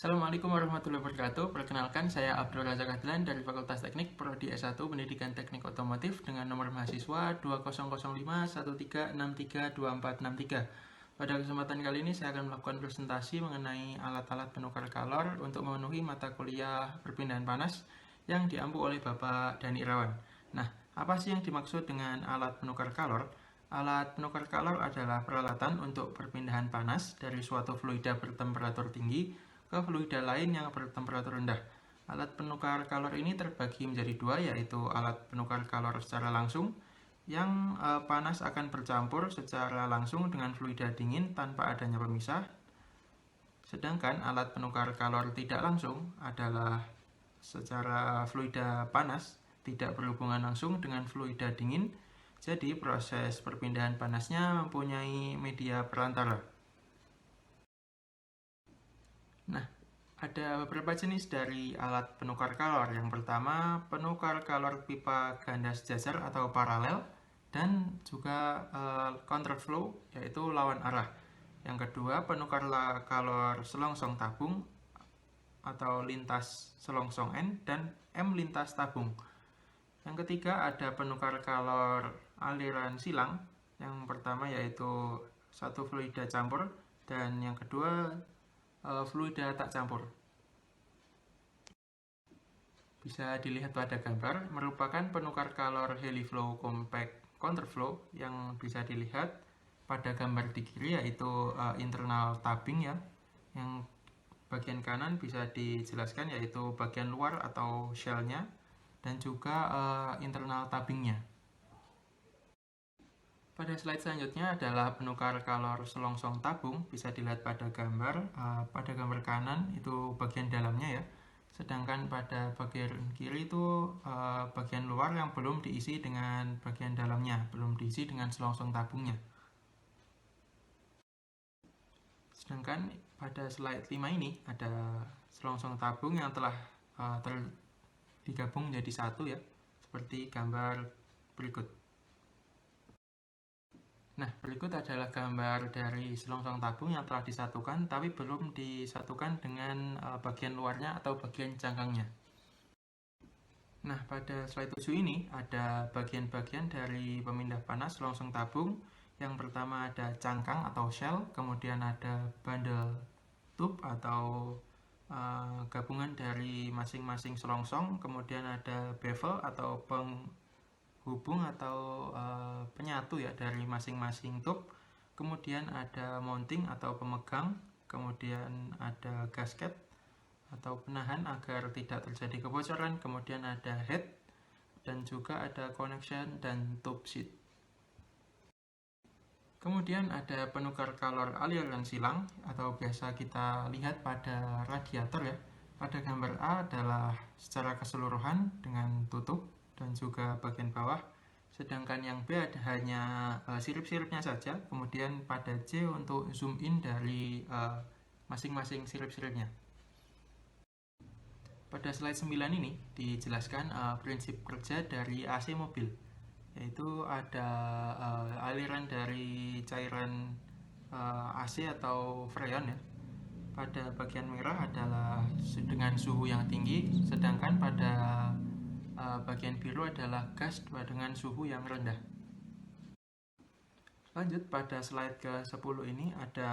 Assalamualaikum warahmatullahi wabarakatuh. Perkenalkan, saya Abdul Razak Adlan dari Fakultas Teknik, Prodi S1 Pendidikan Teknik Otomotif dengan nomor mahasiswa 200513632463. Pada kesempatan kali ini saya akan melakukan presentasi mengenai alat-alat penukar kalor untuk memenuhi mata kuliah perpindahan panas yang diampu oleh Bapak Dani Irawan. Nah, apa sih yang dimaksud dengan alat penukar kalor? Alat penukar kalor adalah peralatan untuk perpindahan panas dari suatu fluida bertemperatur tinggi ke fluida lain yang bertemperatur rendah. Alat penukar kalor ini terbagi menjadi dua, yaitu alat penukar kalor secara langsung yang panas akan bercampur secara langsung dengan fluida dingin tanpa adanya pemisah. Sedangkan alat penukar kalor tidak langsung adalah secara fluida panas tidak berhubungan langsung dengan fluida dingin. Jadi proses perpindahan panasnya mempunyai media perantara. Nah, ada beberapa jenis dari alat penukar kalor. Yang pertama, penukar kalor pipa ganda sejajar atau paralel, dan juga counterflow, yaitu lawan arah. Yang kedua, penukar kalor selongsong tabung atau lintas selongsong N dan M lintas tabung. Yang ketiga, ada penukar kalor aliran silang. Yang pertama yaitu satu fluida campur, dan yang kedua fluida tak campur. Bisa dilihat pada gambar, merupakan penukar kalor heliflow compact counterflow yang bisa dilihat pada gambar di kiri, yaitu internal tabing ya. Yang bagian kanan bisa dijelaskan yaitu bagian luar atau shellnya, dan juga internal tabingnya. Pada slide selanjutnya adalah penukar kalor selongsong tabung. Bisa dilihat pada gambar. Pada gambar kanan itu bagian dalamnya ya. Sedangkan pada bagian kiri itu bagian luar yang belum diisi dengan bagian dalamnya, belum diisi dengan selongsong tabungnya. Sedangkan pada slide 5 ini ada selongsong tabung yang telah digabung menjadi satu ya, seperti gambar berikut. Nah, berikut adalah gambar dari selongsong tabung yang telah disatukan tapi belum disatukan dengan bagian luarnya atau bagian cangkangnya. Nah, pada slide 7 ini ada bagian-bagian dari pemindah panas selongsong tabung. Yang pertama ada cangkang atau shell, kemudian ada bandel tube atau gabungan dari masing-masing selongsong, kemudian ada bevel atau penghubung atau penyatu ya dari masing-masing tube, kemudian ada mounting atau pemegang, kemudian ada gasket atau penahan agar tidak terjadi kebocoran, kemudian ada head, dan juga ada connection dan tube seat. Kemudian ada penukar kalor aliran silang atau biasa kita lihat pada radiator ya. Pada gambar A adalah secara keseluruhan dengan tutup dan juga bagian bawah. Sedangkan yang B ada hanya sirip-siripnya saja. Kemudian pada C untuk zoom in dari masing-masing sirip-siripnya. Pada slide 9 ini dijelaskan prinsip kerja dari AC mobil, yaitu ada aliran dari cairan AC atau freon ya. Pada bagian merah adalah dengan suhu yang tinggi, sedangkan pada bagian biru adalah gas dengan suhu yang rendah. Lanjut pada slide ke-10 ini ada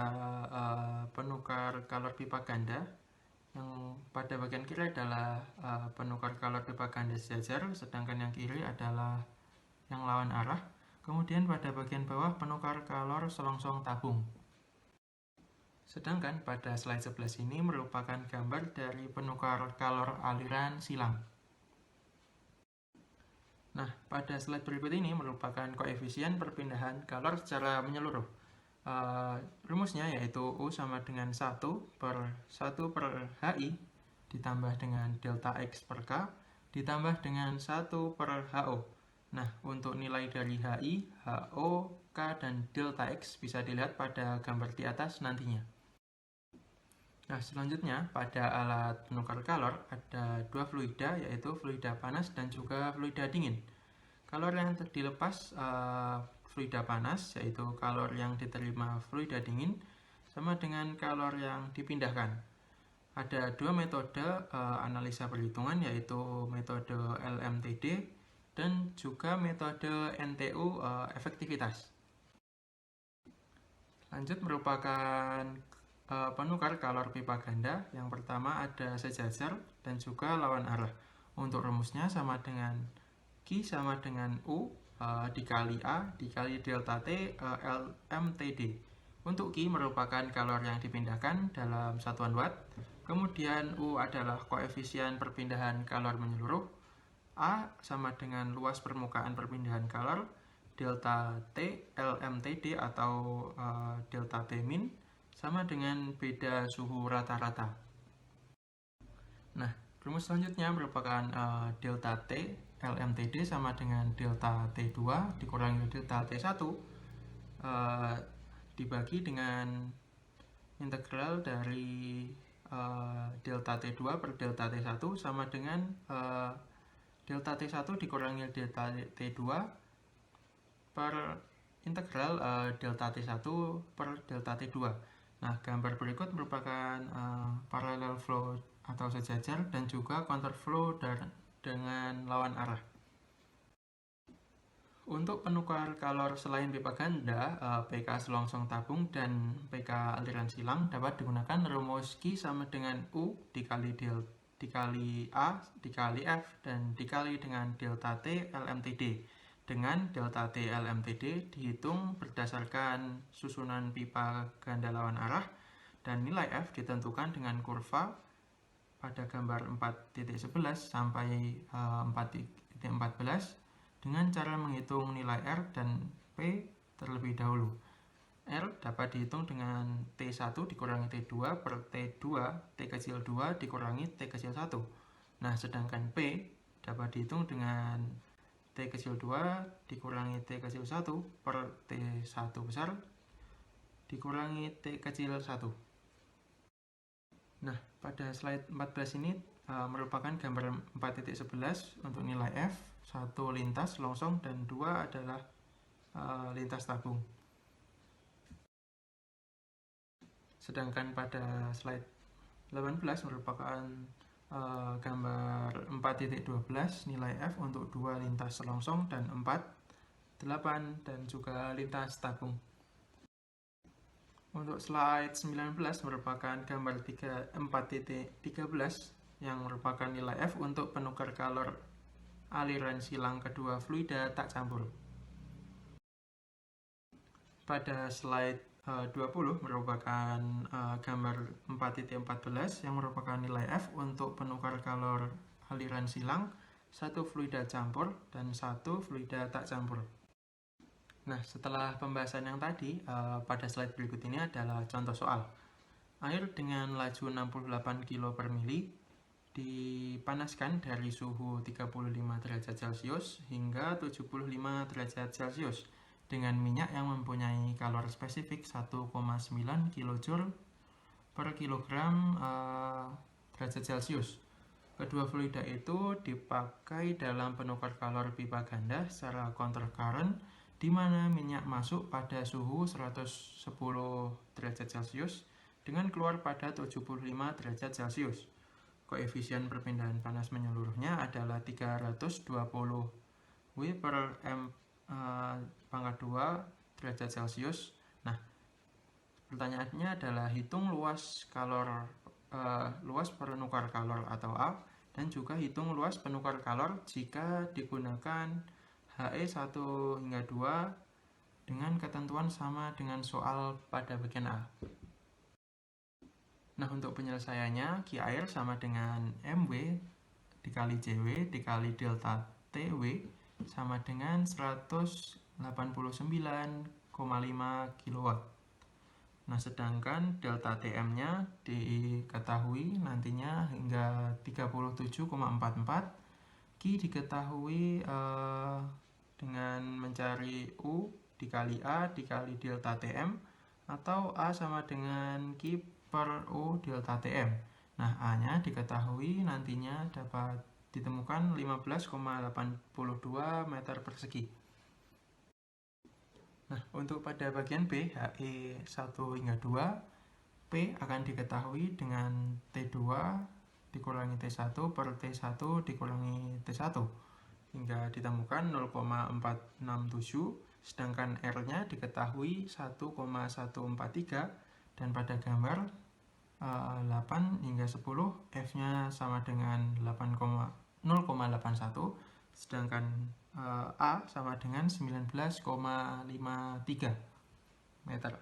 penukar kalor pipa ganda. Yang pada bagian kiri adalah penukar kalor pipa ganda sejajar, sedangkan yang kiri adalah yang lawan arah. Kemudian pada bagian bawah penukar kalor selongsong tabung. Sedangkan pada slide 11 ini merupakan gambar dari penukar kalor aliran silang. Nah, pada slide berikut ini merupakan koefisien perpindahan kalor secara menyeluruh. Rumusnya yaitu U sama dengan 1/1/HI ditambah dengan delta X per K ditambah dengan 1/HO. Nah, untuk nilai dari HI, HO, K, dan delta X bisa dilihat pada gambar di atas nantinya. Nah, selanjutnya pada alat penukar kalor ada dua fluida, yaitu fluida panas dan juga fluida dingin. Kalor yang dilepas fluida panas, yaitu kalor yang diterima fluida dingin, sama dengan kalor yang dipindahkan. Ada dua metode analisa perhitungan, yaitu metode LMTD dan juga metode NTU efektivitas. Lanjut, merupakan penukar kalor pipa ganda. Yang pertama ada sejajar dan juga lawan arah. Untuk rumusnya sama dengan Q sama dengan U dikali A dikali delta T LMTD. Untuk Q merupakan kalor yang dipindahkan dalam satuan watt. Kemudian U adalah koefisien perpindahan kalor menyeluruh. A sama dengan luas permukaan perpindahan kalor. Delta T LMTD atau delta T min sama dengan beda suhu rata-rata. Nah, rumus selanjutnya merupakan delta T LMTD sama dengan delta T2 dikurangi delta T1 dibagi dengan integral dari delta T2 per delta T1 sama dengan delta T1 dikurangi delta T2 per integral delta T1 per delta T2. Nah, gambar berikut merupakan parallel flow atau sejajar dan juga counter flow dengan lawan arah. Untuk penukar kalor selain pipa ganda, PK selongsong tabung dan PK aliran silang dapat digunakan rumus Q sama dengan U dikali A dikali F dan dikali dengan delta T LMTD. Dengan delta T LMTD dihitung berdasarkan susunan pipa ganda lawan arah dan nilai F ditentukan dengan kurva pada gambar 4.11 sampai 4.14 dengan cara menghitung nilai R dan P terlebih dahulu. R dapat dihitung dengan T1 dikurangi T2 per T2 T kecil 2 dikurangi T kecil 1. Nah, sedangkan P dapat dihitung dengan T kecil 2 dikurangi T kecil 1 per T1 besar dikurangi T kecil 1. Nah, pada slide 14 ini merupakan gambar 4.11 untuk nilai F, 1 lintas longsong dan 2 adalah lintas tabung. Sedangkan pada slide 18 merupakan gambar 4.12 nilai F untuk 2 lintas longsong dan 4, 8 dan juga lintas tabung. Untuk slide 19 merupakan gambar 4.13 yang merupakan nilai F untuk penukar kalor aliran silang kedua fluida tak campur. Pada slide 20 merupakan gambar 4.14 yang merupakan nilai F untuk penukar kalor aliran silang satu fluida campur dan satu fluida tak campur. Nah, setelah pembahasan yang tadi, pada slide berikut ini adalah contoh soal. Air dengan laju 68 kg per mili dipanaskan dari suhu 35 derajat Celcius hingga 75 derajat Celcius dengan minyak yang mempunyai kalor spesifik 1,9 kJ per kilogram derajat Celcius. Kedua fluida itu dipakai dalam penukar kalor pipa ganda secara counter current, di mana minyak masuk pada suhu 110 derajat Celcius dengan keluar pada 75 derajat Celcius. Koefisien perpindahan panas menyeluruhnya adalah 320 W per M pangkat 2 derajat Celcius. Nah, pertanyaannya adalah hitung luas penukar kalor atau A dan juga hitung luas penukar kalor jika digunakan HE 1 hingga 2 dengan ketentuan sama dengan soal pada bagian A. Nah, untuk penyelesaiannya, Q air sama dengan MW dikali JW dikali delta TW sama dengan 189,5 kW. Nah, sedangkan delta TM-nya diketahui nantinya hingga 37,44. Q diketahui dengan mencari U dikali A dikali delta TM atau A sama dengan Q per U delta TM. Nah, A-nya diketahui nantinya dapat ditemukan 15,82 meter persegi. Nah, untuk pada bagian B, HE 1 hingga 2 P akan diketahui dengan T2 dikurangi T1 per T1 dikurangi T1 hingga ditemukan 0,467, sedangkan R-nya diketahui 1,143 dan pada gambar 8 hingga 10 F-nya sama dengan 0,81, sedangkan A sama dengan 19,53 meter.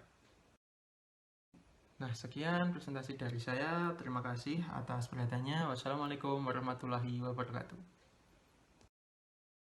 Nah, sekian presentasi dari saya. Terima kasih atas perhatiannya. Wassalamualaikum warahmatullahi wabarakatuh.